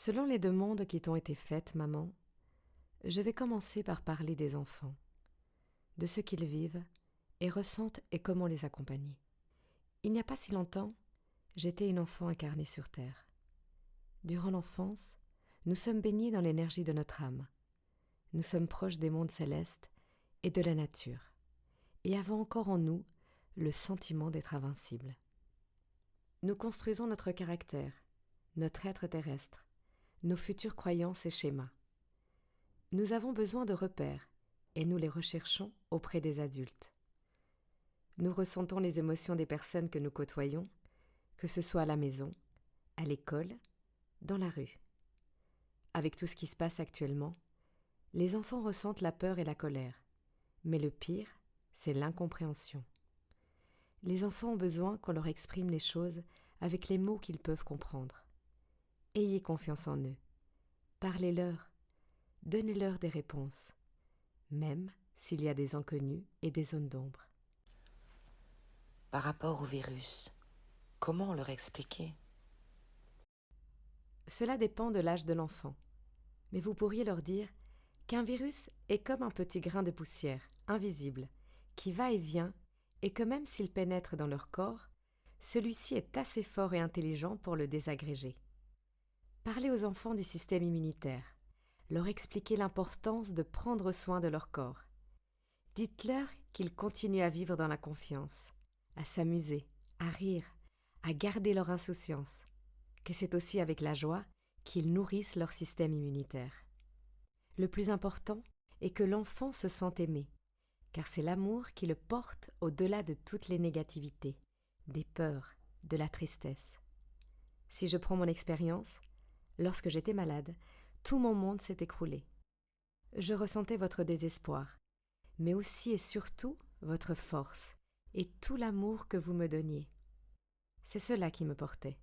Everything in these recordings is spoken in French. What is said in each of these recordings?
Selon les demandes qui t'ont été faites, maman, je vais commencer par parler des enfants, de ce qu'ils vivent et ressentent et comment les accompagner. Il n'y a pas si longtemps, j'étais une enfant incarnée sur Terre. Durant l'enfance, nous sommes baignés dans l'énergie de notre âme. Nous sommes proches des mondes célestes et de la nature, et avons encore en nous le sentiment d'être invincibles. Nous construisons notre caractère, notre être terrestre, nos futures croyances et schémas. Nous avons besoin de repères, et nous les recherchons auprès des adultes. Nous ressentons les émotions des personnes que nous côtoyons, que ce soit à la maison, à l'école, dans la rue. Avec tout ce qui se passe actuellement, les enfants ressentent la peur et la colère, mais le pire, c'est l'incompréhension. Les enfants ont besoin qu'on leur exprime les choses avec les mots qu'ils peuvent comprendre. Ayez confiance en eux. Parlez-leur. Donnez-leur des réponses, même s'il y a des inconnus et des zones d'ombre. Par rapport au virus, comment leur expliquer? Cela dépend de l'âge de l'enfant, mais vous pourriez leur dire qu'un virus est comme un petit grain de poussière, invisible, qui va et vient, et que même s'il pénètre dans leur corps, celui-ci est assez fort et intelligent pour le désagréger. Parlez aux enfants du système immunitaire, leur expliquez l'importance de prendre soin de leur corps. Dites-leur qu'ils continuent à vivre dans la confiance, à s'amuser, à rire, à garder leur insouciance, que c'est aussi avec la joie qu'ils nourrissent leur système immunitaire. Le plus important est que l'enfant se sente aimé, car c'est l'amour qui le porte au-delà de toutes les négativités, des peurs, de la tristesse. Si je prends mon expérience, lorsque j'étais malade, tout mon monde s'est écroulé. Je ressentais votre désespoir, mais aussi et surtout votre force et tout l'amour que vous me donniez. C'est cela qui me portait,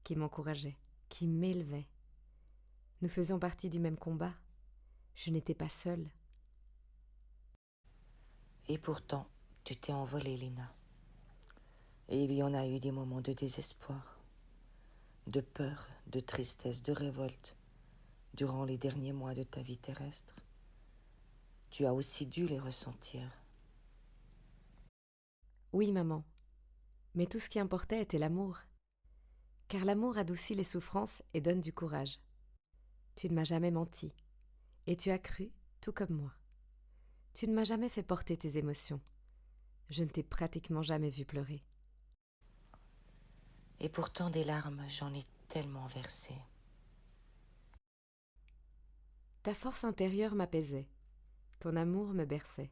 qui m'encourageait, qui m'élevait. Nous faisions partie du même combat. Je n'étais pas seule. Et pourtant, tu t'es envolée, Lina. Et il y en a eu des moments de désespoir, de peur, de tristesse, de révolte, durant les derniers mois de ta vie terrestre. Tu as aussi dû les ressentir. Oui, maman, mais tout ce qui importait était l'amour, car l'amour adoucit les souffrances et donne du courage. Tu ne m'as jamais menti, et tu as cru, tout comme moi. Tu ne m'as jamais fait porter tes émotions. Je ne t'ai pratiquement jamais vu pleurer. Et pourtant, des larmes, j'en ai tellement versé. Ta force intérieure m'apaisait, ton amour me berçait.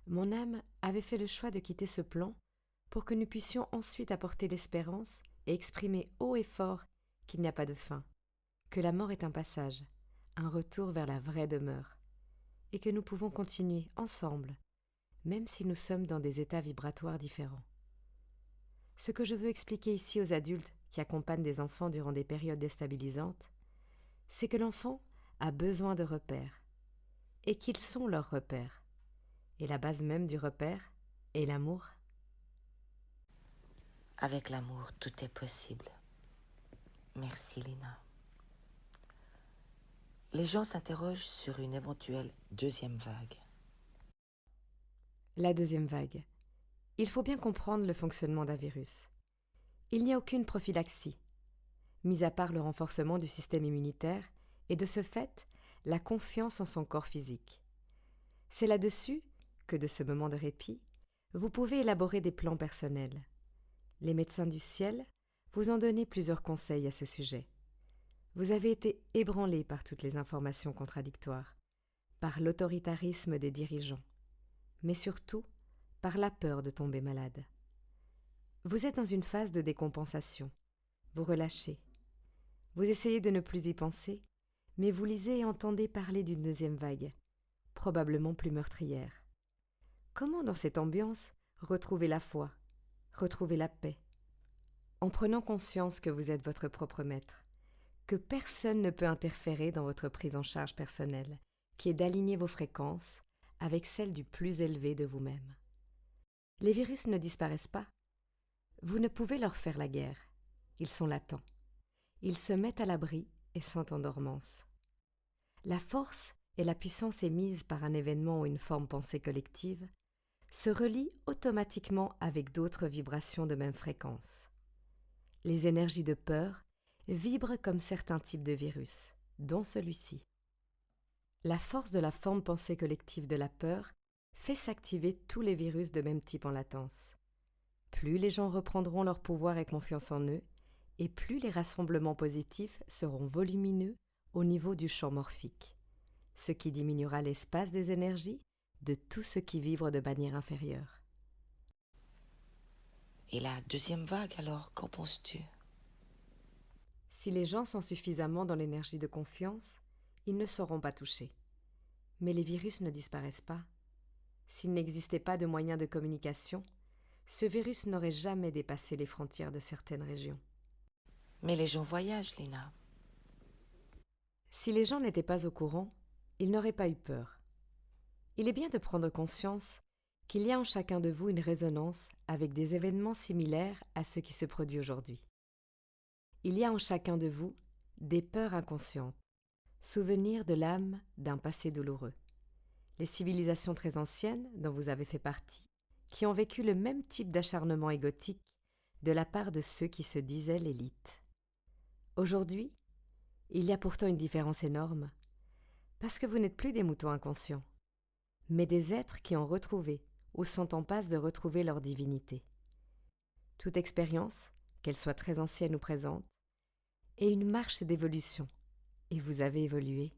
Mon âme avait fait le choix de quitter ce plan pour que nous puissions ensuite apporter l'espérance et exprimer haut et fort qu'il n'y a pas de fin, que la mort est un passage, un retour vers la vraie demeure, et que nous pouvons continuer ensemble, même si nous sommes dans des états vibratoires différents. Ce que je veux expliquer ici aux adultes qui accompagnent des enfants durant des périodes déstabilisantes, c'est que l'enfant a besoin de repères, et qu'ils sont leurs repères. Et la base même du repère est l'amour. Avec l'amour, tout est possible. Merci, Lina. Les gens s'interrogent sur une éventuelle deuxième vague. La deuxième vague. Il faut bien comprendre le fonctionnement d'un virus. Il n'y a aucune prophylaxie, mis à part le renforcement du système immunitaire et de ce fait, la confiance en son corps physique. C'est là-dessus que, de ce moment de répit, vous pouvez élaborer des plans personnels. Les médecins du ciel vous ont donné plusieurs conseils à ce sujet. Vous avez été ébranlé par toutes les informations contradictoires, par l'autoritarisme des dirigeants, mais surtout par la peur de tomber malade. Vous êtes dans une phase de décompensation. Vous relâchez. Vous essayez de ne plus y penser, mais vous lisez et entendez parler d'une deuxième vague, probablement plus meurtrière. Comment, dans cette ambiance, retrouver la foi, retrouver la paix? En prenant conscience que vous êtes votre propre maître, que personne ne peut interférer dans votre prise en charge personnelle, qui est d'aligner vos fréquences avec celles du plus élevé de vous-même. Les virus ne disparaissent pas. Vous ne pouvez leur faire la guerre. Ils sont latents. Ils se mettent à l'abri et sont en dormance. La force et la puissance émises par un événement ou une forme pensée collective se relient automatiquement avec d'autres vibrations de même fréquence. Les énergies de peur vibrent comme certains types de virus, dont celui-ci. La force de la forme pensée collective de la peur fait s'activer tous les virus de même type en latence. Plus les gens reprendront leur pouvoir et confiance en eux, et plus les rassemblements positifs seront volumineux au niveau du champ morphique, ce qui diminuera l'espace des énergies de tout ce qui vibre de manière inférieure. Et la deuxième vague, alors, qu'en penses-tu? Si les gens sont suffisamment dans l'énergie de confiance, ils ne seront pas touchés. Mais les virus ne disparaissent pas. S'il n'existait pas de moyens de communication, ce virus n'aurait jamais dépassé les frontières de certaines régions. Mais les gens voyagent, Lina. Si les gens n'étaient pas au courant, ils n'auraient pas eu peur. Il est bien de prendre conscience qu'il y a en chacun de vous une résonance avec des événements similaires à ceux qui se produisent aujourd'hui. Il y a en chacun de vous des peurs inconscientes, souvenirs de l'âme d'un passé douloureux. Les civilisations très anciennes, dont vous avez fait partie, qui ont vécu le même type d'acharnement égotique de la part de ceux qui se disaient l'élite. Aujourd'hui, il y a pourtant une différence énorme, parce que vous n'êtes plus des moutons inconscients, mais des êtres qui ont retrouvé ou sont en passe de retrouver leur divinité. Toute expérience, qu'elle soit très ancienne ou présente, est une marche d'évolution, et vous avez évolué.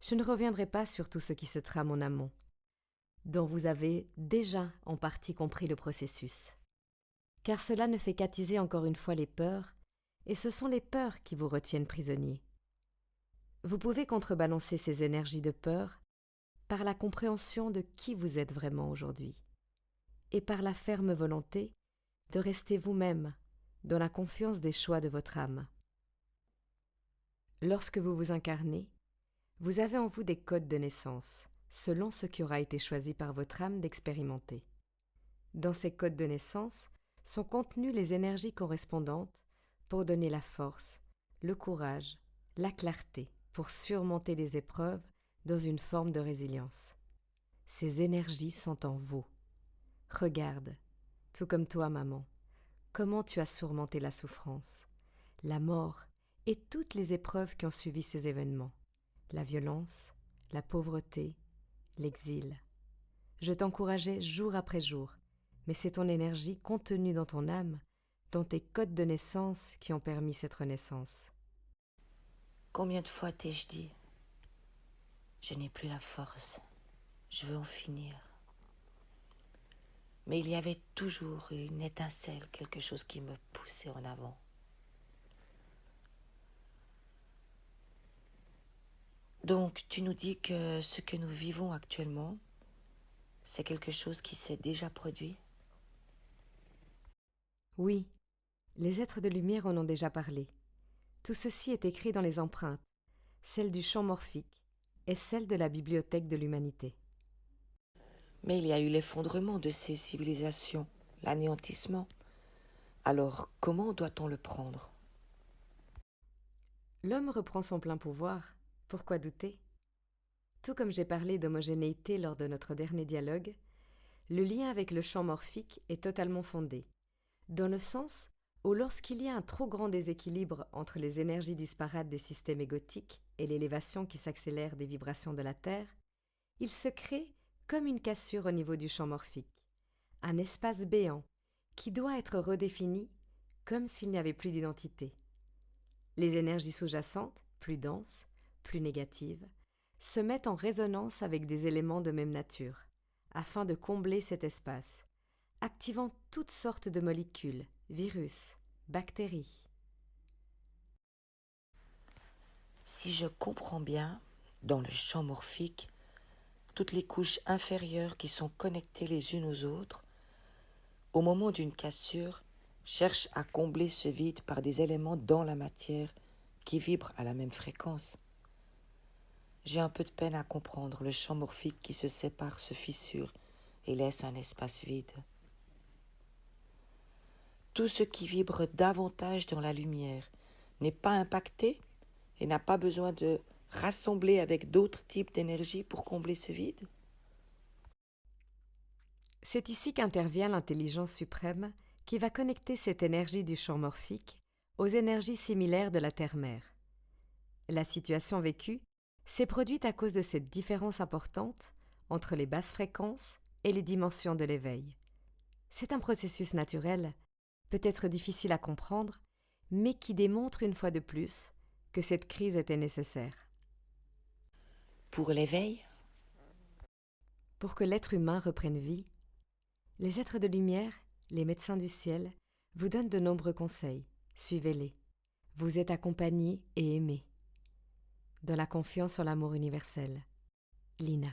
Je ne reviendrai pas sur tout ce qui se trame en amont, dont vous avez déjà en partie compris le processus. Car cela ne fait qu'attiser encore une fois les peurs, et ce sont les peurs qui vous retiennent prisonniers. Vous pouvez contrebalancer ces énergies de peur par la compréhension de qui vous êtes vraiment aujourd'hui, et par la ferme volonté de rester vous-même dans la confiance des choix de votre âme. Lorsque vous vous incarnez, vous avez en vous des codes de naissance, selon ce qui aura été choisi par votre âme d'expérimenter. Dans ces codes de naissance sont contenues les énergies correspondantes pour donner la force, le courage, la clarté pour surmonter les épreuves dans une forme de résilience. Ces énergies sont en vous. Regarde, tout comme toi, maman, comment tu as surmonté la souffrance, la mort et toutes les épreuves qui ont suivi ces événements, la violence, la pauvreté, l'exil. Je t'encourageais jour après jour, mais c'est ton énergie contenue dans ton âme, dans tes codes de naissance qui ont permis cette renaissance. Combien de fois t'ai-je dit? Je n'ai plus la force. Je veux en finir. Mais il y avait toujours une étincelle, quelque chose qui me poussait en avant. Donc, tu nous dis que ce que nous vivons actuellement, c'est quelque chose qui s'est déjà produit? Oui, les êtres de lumière en ont déjà parlé. Tout ceci est écrit dans les empreintes, celles du champ morphique et celles de la bibliothèque de l'humanité. Mais il y a eu l'effondrement de ces civilisations, l'anéantissement. Alors, comment doit-on le prendre? L'homme reprend son plein pouvoir. Pourquoi douter? Tout comme j'ai parlé d'homogénéité lors de notre dernier dialogue, le lien avec le champ morphique est totalement fondé, dans le sens où lorsqu'il y a un trop grand déséquilibre entre les énergies disparates des systèmes égotiques et l'élévation qui s'accélère des vibrations de la Terre, il se crée comme une cassure au niveau du champ morphique, un espace béant qui doit être redéfini comme s'il n'y avait plus d'identité. Les énergies sous-jacentes, plus denses, plus négatives, se mettent en résonance avec des éléments de même nature, afin de combler cet espace, activant toutes sortes de molécules, virus, bactéries. Si je comprends bien, dans le champ morphique, toutes les couches inférieures qui sont connectées les unes aux autres, au moment d'une cassure, cherchent à combler ce vide par des éléments dans la matière qui vibrent à la même fréquence. J'ai un peu de peine à comprendre le champ morphique qui se sépare, se fissure et laisse un espace vide. Tout ce qui vibre davantage dans la lumière n'est pas impacté, et n'a pas besoin de rassembler avec d'autres types d'énergie pour combler ce vide? C'est ici qu'intervient l'intelligence suprême qui va connecter cette énergie du champ morphique aux énergies similaires de la Terre-Mère. La situation vécue s'est produite à cause de cette différence importante entre les basses fréquences et les dimensions de l'éveil. C'est un processus naturel, peut-être difficile à comprendre, mais qui démontre une fois de plus que cette crise était nécessaire. Pour l'éveil? Pour que l'être humain reprenne vie, les êtres de lumière, les médecins du ciel, vous donnent de nombreux conseils. Suivez-les. Vous êtes accompagnés et aimés. De la confiance en l'amour universel. Lina.